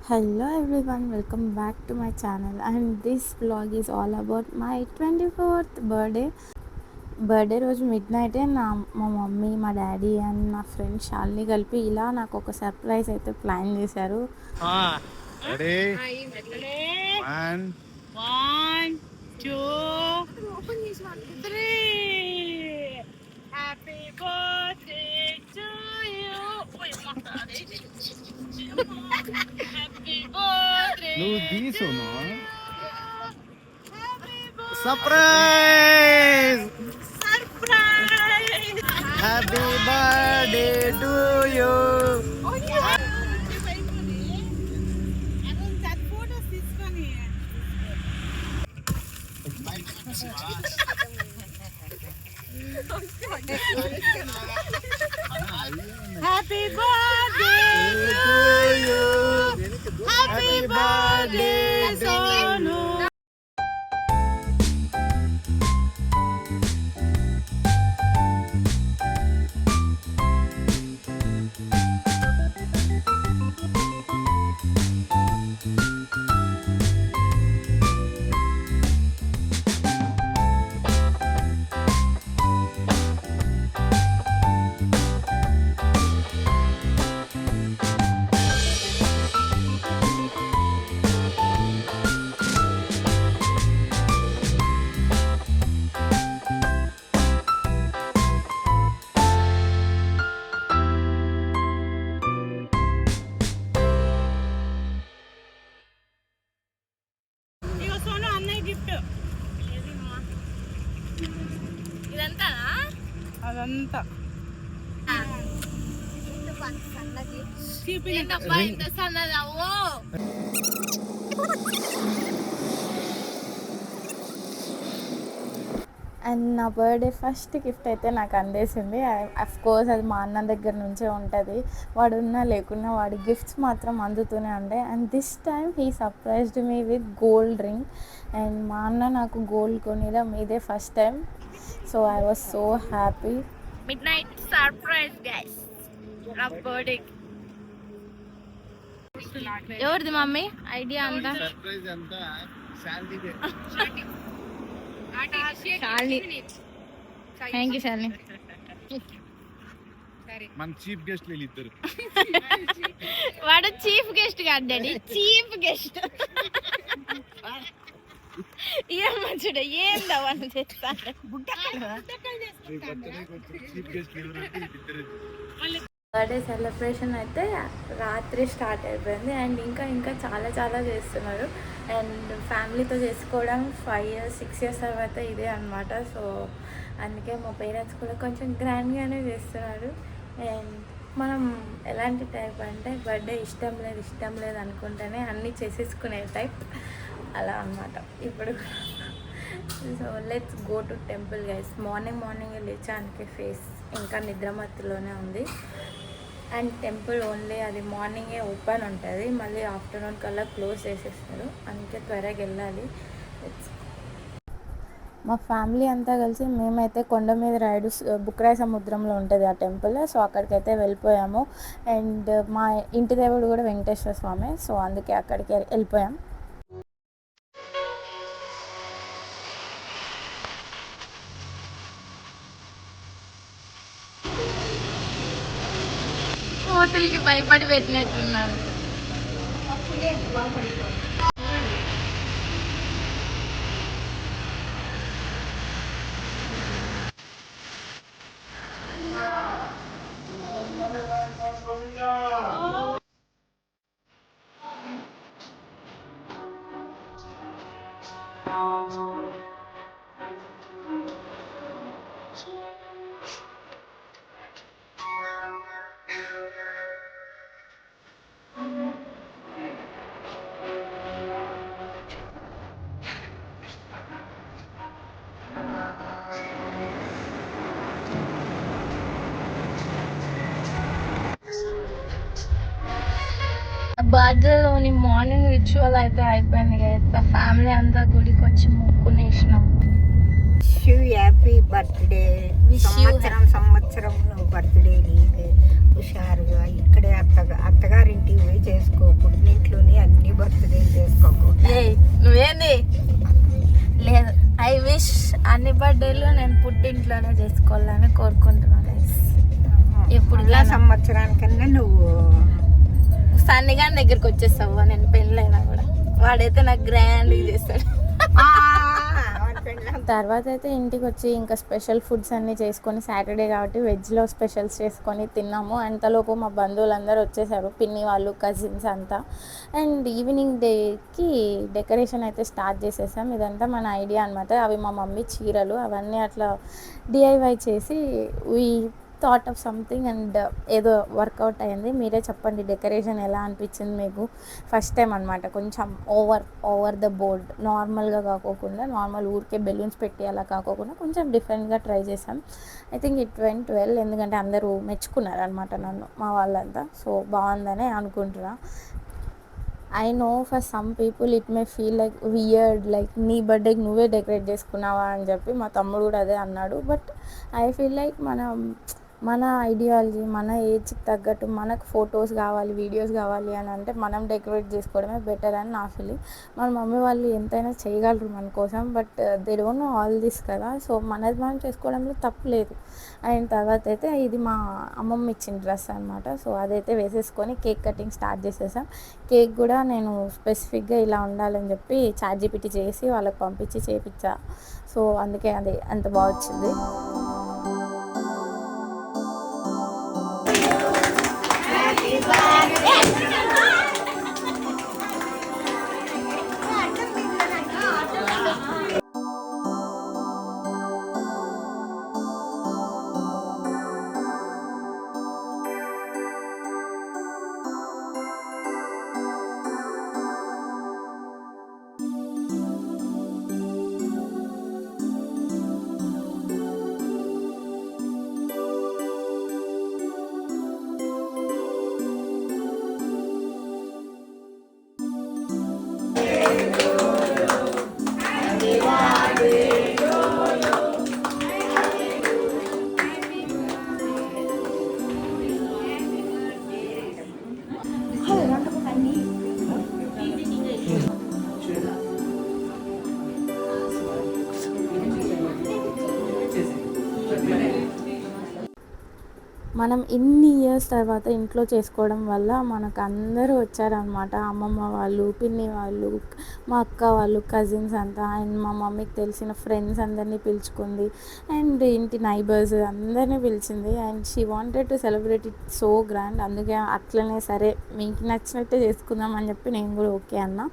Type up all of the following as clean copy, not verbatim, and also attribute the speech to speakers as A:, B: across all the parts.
A: Hello everyone, welcome back to my channel, and this vlog is all about my 24th birthday రోజు mid నైటే మా mummy, మా daddy and నా friend Shalini కలిపి ఇలా నాకు ఒక సర్ప్రైజ్ అయితే ప్లాన్ చేశారు.
B: Surprise! Happy birthday to you.
C: Happy birthday to you. Happy birthday, Sonu. అదంతా
A: అండ్ నా బర్త్డే ఫస్ట్ గిఫ్ట్ అయితే నాకు అందేసింది. అఫ్ కోర్స్ అది మా అన్న దగ్గర నుంచే ఉంటుంది. వాడు ఉన్నా లేకున్నా వాడి గిఫ్ట్స్ మాత్రం అందుతూనే ఉంటాయి. And this time he surprised me with gold ring. And మా అన్న నాకు గోల్డ్ కొనియడం ఇదే first time. So I was so happy.
C: Mid night surprise guys నా బర్త్డే. ఎవరిది మమ్మీ ఐడియా అంతా?
B: సర్ప్రైజ్ అంతా శాలినిదే.
C: Thank you Shalini.
B: మన చీఫ్ గెస్ట్ ఇద్దరు.
C: వాడు చీఫ్ గెస్ట్ కాదు డాడీ, చీఫ్ గెస్ట్. ఏం మంచుడు ఏం దవాను చేస్తాను.
A: బర్త్డే సెలబ్రేషన్ అయితే రాత్రి స్టార్ట్ అయిపోయింది. అండ్ ఇంకా చాలా చేస్తున్నారు. అండ్ ఫ్యామిలీతో చేసుకోవడం 5 years 6 years తర్వాత ఇదే అనమాట. సో అందుకే మా పేరెంట్స్ కూడా కొంచెం గ్రాండ్గానే చేస్తున్నారు. అండ్ మనం ఎలాంటి టైప్ అంటే బర్త్డే ఇష్టం లేదు అనుకుంటేనే అన్నీ చేసేసుకునే టైప్ అలా అనమాట ఇప్పుడు. So let's go to temple guys. Morning లేచానికి ఫేస్ ఇంకా నిద్రమత్తులోనే ఉంది. అండ్ టెంపుల్ ఓన్లీ అది మార్నింగే ఓపెన్ ఉంటుంది, మళ్ళీ ఆఫ్టర్నూన్ కల్లా క్లోజ్ చేసేస్తారు. అందుకే త్వరగా వెళ్ళాలి. మా ఫ్యామిలీ అంతా కలిసి మేమైతే కొండ మీద రాయుడు బుక్రాయ సముద్రంలో ఉంటుంది ఆ టెంపుల్. సో అక్కడికైతే వెళ్ళిపోయాము. అండ్ మా ఇంటి దేవుడు కూడా వెంకటేశ్వర స్వామి. సో అందుకే అక్కడికి వెళ్ళిపోయాం.
C: కోతులకి భయపడి పెట్టినట్టున్నారు. బర్త్డేలోని మార్నింగ్ రిచువల్ అయితే అయిపోయింది కదా. ఫ్యామిలీ అంతా గుడికి వచ్చి మొక్కునేసినాం.
D: Happy birthday. సంవత్సరం బర్త్డే నీకు హుషారుగా ఇక్కడే అత్తగారింటికి పోయి చేసుకో. పుట్టింట్లోనే
A: బర్త్డేలో నేను పుట్టింట్లోనే చేసుకోవాలని కోరుకుంటున్నాను guys. ఎప్పుడు
D: ఇలా సంవత్సరానికన్నా నువ్వు
A: సన్నిగా దగ్గరికి వచ్చేస్తావు నేను పెళ్ళైనా కూడా. వాడైతే నాకు గ్రాండ్గా చేస్తాడు. తర్వాత అయితే ఇంటికి వచ్చి ఇంకా స్పెషల్ ఫుడ్స్ అన్నీ చేసుకొని, సాటర్డే కాబట్టి వెజ్లో స్పెషల్స్ చేసుకొని తిన్నాము. అంతలోపు మా బంధువులందరూ వచ్చేసారు, పిన్ని వాళ్ళు, కజిన్స్ అంతా. అండ్ ఈవినింగ్ డేకి డెకరేషన్ అయితే స్టార్ట్ చేసేసాం. ఇదంతా మన ఐడియా అనమాట. అవి మా మమ్మీ చీరలు అవన్నీ అట్లా డిఐవై చేసి we thought of something and ఏదో వర్కౌట్ అయింది. మీరే చెప్పండి డెకరేషన్ ఎలా అనిపించింది మీకు. ఫస్ట్ టైం అనమాట, కొంచెం ఓవర్ ద బోర్డ్, నార్మల్గా కాకోకుండా, నార్మల్ ఊరికే బెలూన్స్ పెట్టి అలా కాకోకుండా కొంచెం డిఫరెంట్గా ట్రై చేసాం. I think it went well, ఎందుకంటే అందరూ మెచ్చుకున్నారు అనమాట నన్ను, మా వాళ్ళంతా. సో బాగుందని అనుకుంటున్నా. I know for some people it may feel like weird, like నీ బర్త్డేకి నువ్వే డెకరేట్ చేసుకున్నావా అని చెప్పి మా తమ్ముడు కూడా అదే అన్నాడు. బట్ ఐ ఫీల్ లైక్ మన ఐడియాలజీ, మన ఏజ్కి తగ్గట్టు మనకు ఫొటోస్ కావాలి, వీడియోస్ కావాలి అని అంటే మనం డెకరేట్ చేసుకోవడమే బెటర్ అని నా ఫీలింగ్. మన మమ్మీ వాళ్ళు ఎంతైనా చేయగలరు మన కోసం, but they don't know all this కదా. సో మనది మనం చేసుకోవడంలో తప్పు లేదు. అయిన తర్వాత అయితే ఇది మా అమ్మమ్మ ఇచ్చిన డ్రెస్ అనమాట. సో అదైతే వేసేసుకొని కేక్ కటింగ్ స్టార్ట్ చేసేసాం. కేక్ కూడా నేను స్పెసిఫిక్గా ఇలా ఉండాలని చెప్పి చాట్‌జిపిటి చేసి వాళ్ళకి పంపించి చేయించా. సో అందుకే అది అంత బాగా వచ్చింది. మనం ఇన్ని ఇయర్స్ తర్వాత ఇంట్లో చేసుకోవడం వల్ల మనకు అందరూ వచ్చారనమాట. అమ్మమ్మ వాళ్ళు, పిన్ని వాళ్ళు, మా అక్క వాళ్ళు, కజిన్స్ అంతా, అండ్ మా మమ్మీకి తెలిసిన ఫ్రెండ్స్ అందరినీ పిలుచుకుంది. అండ్ ఇంటి నైబర్స్ అందరినీ పిలిచింది. And she wanted to celebrate it so grand. అందుకే అట్లనే సరే మీకు నచ్చినట్టే చేసుకుందాం అని చెప్పి నేను కూడా ఓకే అన్నా.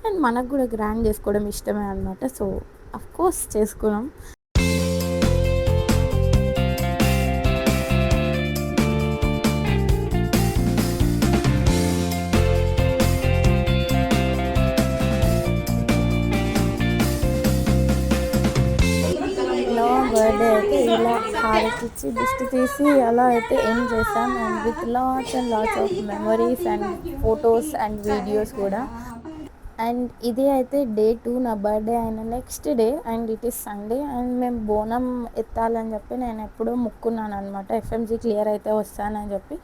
A: అండ్ మనకు కూడా గ్రాండ్ చేసుకోవడం ఇష్టమే అనమాట. సో అఫ్కోర్స్ చేసుకున్నాం. బర్త్డే అయితే ఇలా హారతిచ్చి దిష్టి తీసి అలా అయితే ఏం చేసాం. And with lots and lots of memories and photos and videos కూడా. అండ్ ఇది అయితే డే 2, నా బర్త్డే అయిన next day. And it is Sunday. And మేము బోనం ఎత్తాలని చెప్పి నేను ఎప్పుడూ మొక్కున్నాను అనమాట, ఎఫ్ఎంజీ క్లియర్ అయితే వస్తానని చెప్పి.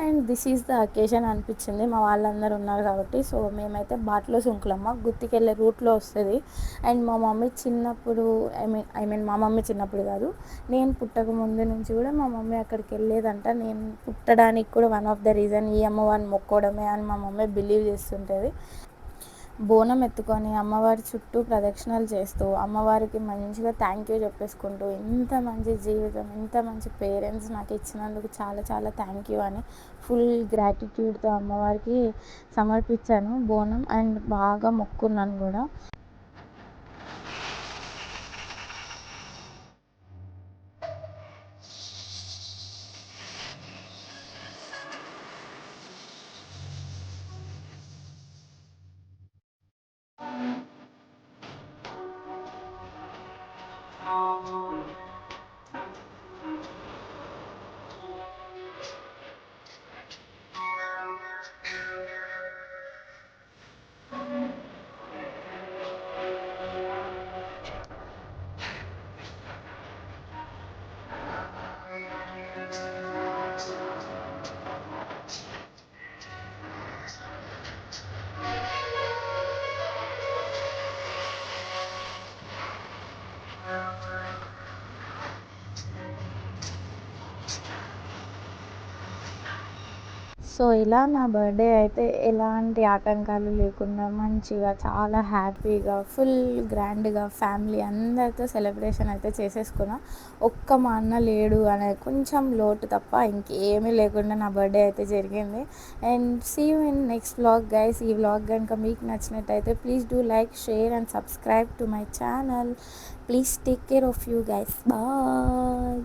A: And this is the occasion అనిపించింది, మా వాళ్ళందరూ ఉన్నారు కాబట్టి. సో మేమైతే బాటలో సుంకులమ్మ గుత్తికెళ్ళే రూట్లో వస్తుంది. అండ్ మా మమ్మీ చిన్నప్పుడు, ఐ మీన్ మా మమ్మీ చిన్నప్పుడు కాదు, నేను పుట్టక ముందు నుంచి కూడా మా మమ్మీ అక్కడికి వెళ్ళేదంట. నేను పుట్టడానికి కూడా వన్ ఆఫ్ ద రీజన్ ఈ అమ్మవారిని మొక్కోవడమే అని మా మమ్మీ బిలీవ్ చేస్తుంటుంది. బోనం ఎత్తుకొని అమ్మవారి చుట్టూ ప్రదక్షిణలు చేస్తూ అమ్మవారికి మంచిగా థ్యాంక్ యూ చెప్పేసుకుంటూ, ఇంత మంచి జీవితం, ఇంత మంచి పేరెంట్స్ నాకు ఇచ్చినందుకు చాలా చాలా థ్యాంక్ యూ అని ఫుల్ గ్రాటిట్యూడ్తో అమ్మవారికి సమర్పించాను బోనం. అండ్ బాగా మొక్కున్నాను కూడా. సో ఇలా నా బర్త్డే అయితే ఎలాంటి ఆటంకాలు లేకుండా మంచిగా చాలా హ్యాపీగా ఫుల్ గ్రాండ్గా ఫ్యామిలీ అందరితో సెలబ్రేషన్ అయితే చేసేసుకున్నా. ఒక్క మా అన్న లేడు అనే కొంచెం లోటు తప్ప ఇంకేమీ లేకుండా నా బర్త్డే అయితే జరిగింది. And see you in next vlog guys. ఈ వ్లాగ్ కనుక మీకు నచ్చినట్టయితే please do like, share and subscribe to my channel. Please take care of you guys. Bye.